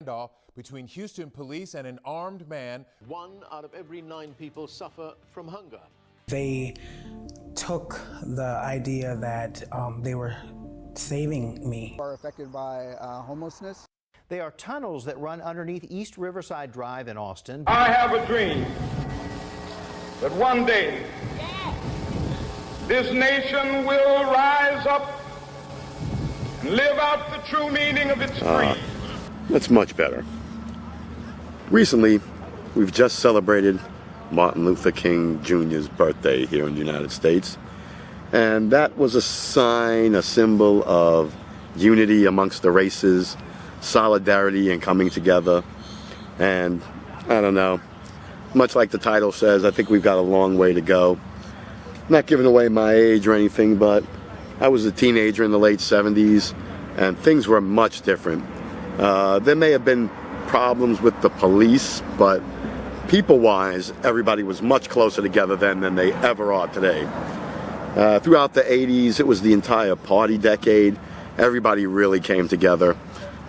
standoff between Houston police and an armed man. 1 out of every 9 people suffer from hunger. They took the idea that they were saving me. Are affected by homelessness. They are tunnels that run underneath East Riverside Drive in Austin. I have a dream that one day this nation will rise up and live out the true meaning of its creed. That's much better. Recently, we've just celebrated Martin Luther King Jr.'s birthday here in the United States. And that was a sign, a symbol of unity amongst the races, solidarity and coming together. And I don't know, much like the title says, I think we've got a long way to go. Not giving away my age or anything, but I was a teenager in the late 70s and things were much different. There may have been problems with the police, but people-wise, everybody was much closer together then than they ever are today. Throughout the 80s, it was the entire party decade. Everybody really came together.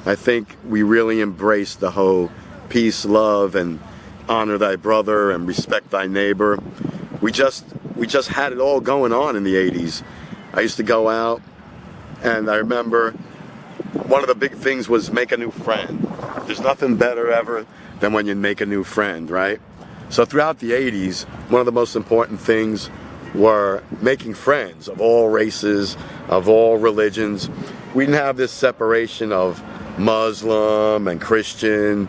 I think we really embraced the whole peace, love, and honor thy brother and respect thy neighbor. We just had it all going on in the 80s. I used to go out, and I remember one of the big things was make a new friend. There's nothing better ever than when you make a new friend, right? So throughout the 80s, one of the most important things were making friends of all races, of all religions. We didn't have this separation of Muslim and Christian,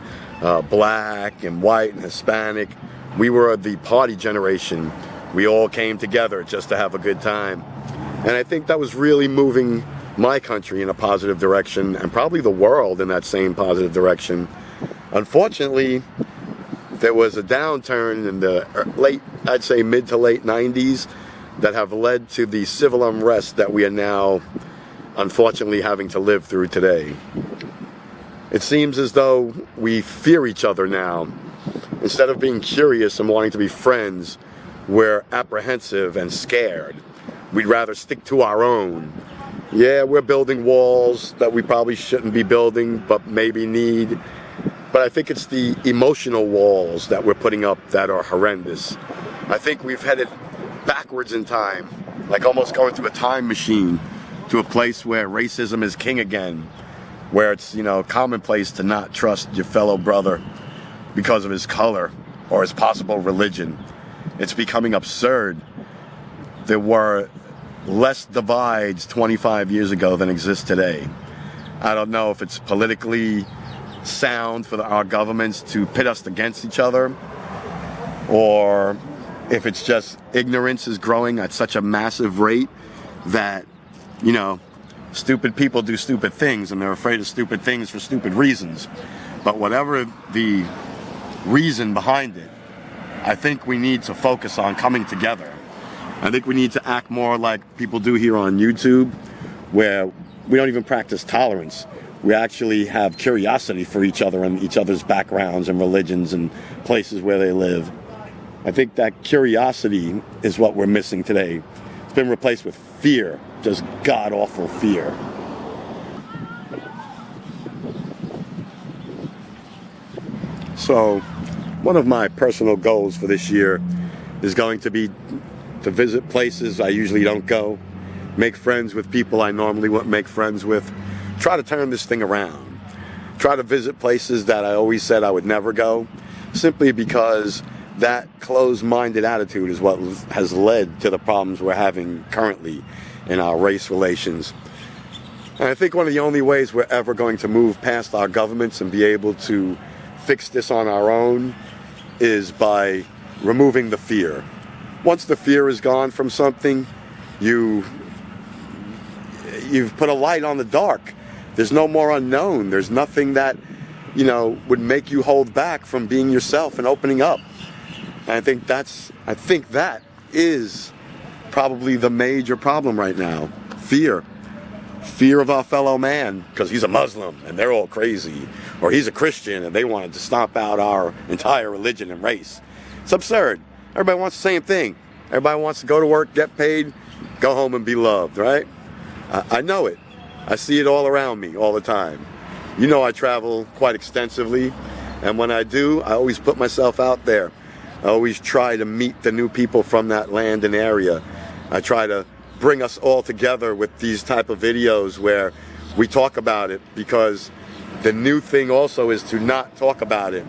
black and white and Hispanic. We were the party generation. We all came together just to have a good time. And I think that was really moving my country in a positive direction, and probably the world in that same positive direction. Unfortunately, there was a downturn in the I'd say mid to late 90s that have led to the civil unrest that we are now unfortunately having to live through today. It seems as though we fear each other now. Instead of being curious and wanting to be friends, we're apprehensive and scared. We'd rather stick to our own. Yeah, we're building walls that we probably shouldn't be building, but maybe need. But I think it's the emotional walls that we're putting up that are horrendous. I think we've headed backwards in time, like almost going through a time machine to a place where racism is king again, where it's, commonplace to not trust your fellow brother because of his color or his possible religion. It's becoming absurd. There were less divides 25 years ago than exist today. I don't know if it's politically sound for our governments to pit us against each other, or if it's just ignorance is growing at such a massive rate that, stupid people do stupid things and they're afraid of stupid things for stupid reasons. But whatever the reason behind it, I think we need to focus on coming together. I think we need to act more like people do here on YouTube, where we don't even practice tolerance. We actually have curiosity for each other and each other's backgrounds and religions and places where they live. I think that curiosity is what we're missing today. It's been replaced with fear, just god-awful fear. So, one of my personal goals for this year is going to be to visit places I usually don't go, make friends with people I normally wouldn't make friends with, try to turn this thing around, try to visit places that I always said I would never go, simply because that closed-minded attitude is what has led to the problems we're having currently in our race relations. And I think one of the only ways we're ever going to move past our governments and be able to fix this on our own is by removing the fear. Once the fear is gone from something, you've put a light on the dark. There's no more unknown. There's nothing that, would make you hold back from being yourself and opening up. And I think that is probably the major problem right now. Fear. Fear of our fellow man, because he's a Muslim and they're all crazy. Or he's a Christian and they wanted to stomp out our entire religion and race. It's absurd. Everybody wants the same thing. Everybody wants to go to work, get paid, go home and be loved, right? I know it. I see it all around me all the time. You know I travel quite extensively, and when I do, I always put myself out there. I always try to meet the new people from that land and area. I try to bring us all together with these type of videos where we talk about it, because the new thing also is to not talk about it.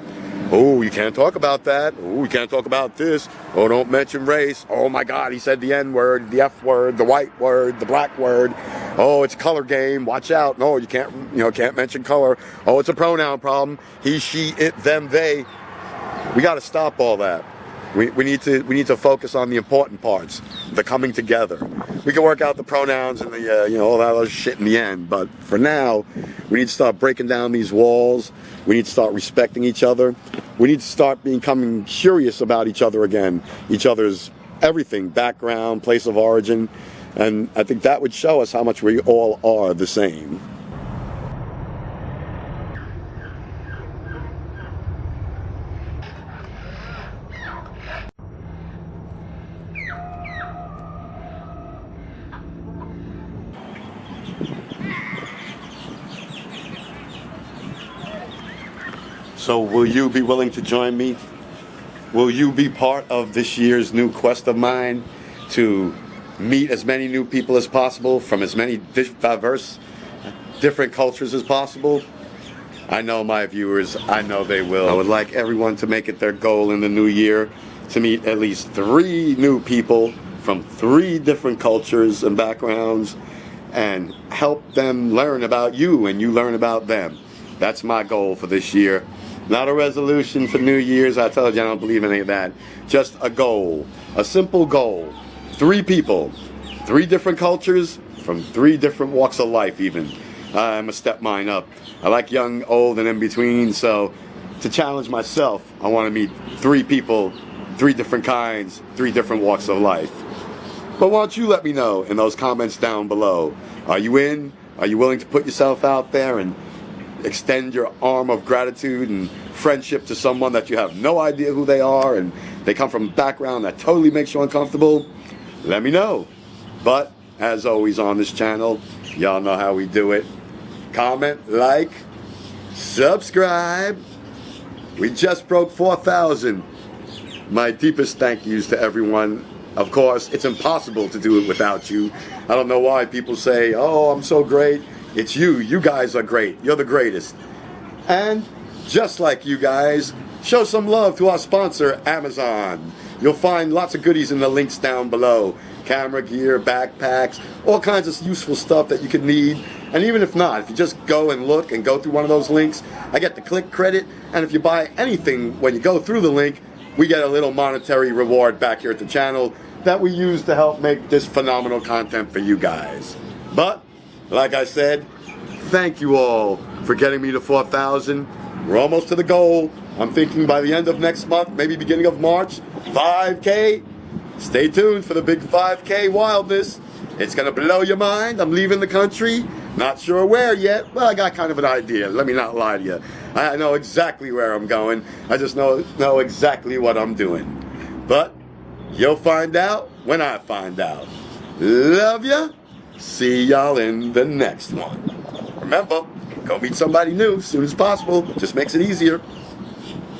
Oh, you can't talk about that. Oh, you can't talk about this. Oh, don't mention race. Oh my God, he said the N-word, the F-word, the white word, the black word. Oh, it's a color game. Watch out. No, you can't mention color. Oh, it's a pronoun problem. He, she, it, them, they. We got to stop all that. We need to focus on the important parts, the coming together. We can work out the pronouns and the all that other shit in the end, but for now, we need to start breaking down these walls. We need to start respecting each other. We need to start becoming curious about each other again, each other's everything, background, place of origin, and I think that would show us how much we all are the same. So will you be willing to join me? Will you be part of this year's new quest of mine to meet as many new people as possible from as many diverse, different cultures as possible? I know my viewers, I know they will. I would like everyone to make it their goal in the new year to meet at least 3 new people from 3 different cultures and backgrounds and help them learn about you and you learn about them. That's my goal for this year. Not a resolution for New Year's. I told you I don't believe in any of that. Just a goal, a simple goal. 3 people, 3 different cultures from 3 different walks of life even. I'm gonna step mine up. I like young, old, and in between, so to challenge myself, I want to meet 3 people, 3 different kinds, 3 different walks of life. But why don't you let me know in those comments down below. Are you in? Are you willing to put yourself out there and extend your arm of gratitude and friendship to someone that you have no idea who they are and they come from a background that totally makes you uncomfortable? Let me know. But as always on this channel, y'all know how we do it. Comment, like, subscribe. We just broke 4,000. My deepest thank yous to everyone. Of course, it's impossible to do it without you. I don't know why people say, oh, I'm so great. It's you. You guys are great. You're the greatest. And just like you guys, show some love to our sponsor, Amazon. You'll find lots of goodies in the links down below. Camera gear, backpacks, all kinds of useful stuff that you could need. And even if not, if you just go and look and go through one of those links, I get the click credit. And if you buy anything when you go through the link, we get a little monetary reward back here at the channel that we use to help make this phenomenal content for you guys. But like I said, thank you all for getting me to 4,000. We're almost to the goal. I'm thinking by the end of next month, maybe beginning of March, 5K. Stay tuned for the big 5K wildness. It's gonna blow your mind. I'm leaving the country. Not sure where yet. Well, I got kind of an idea. Let me not lie to you. I know exactly where I'm going. I just know exactly what I'm doing. But you'll find out when I find out. Love ya. See y'all in the next one. Remember, go meet somebody new as soon as possible. Just makes it easier.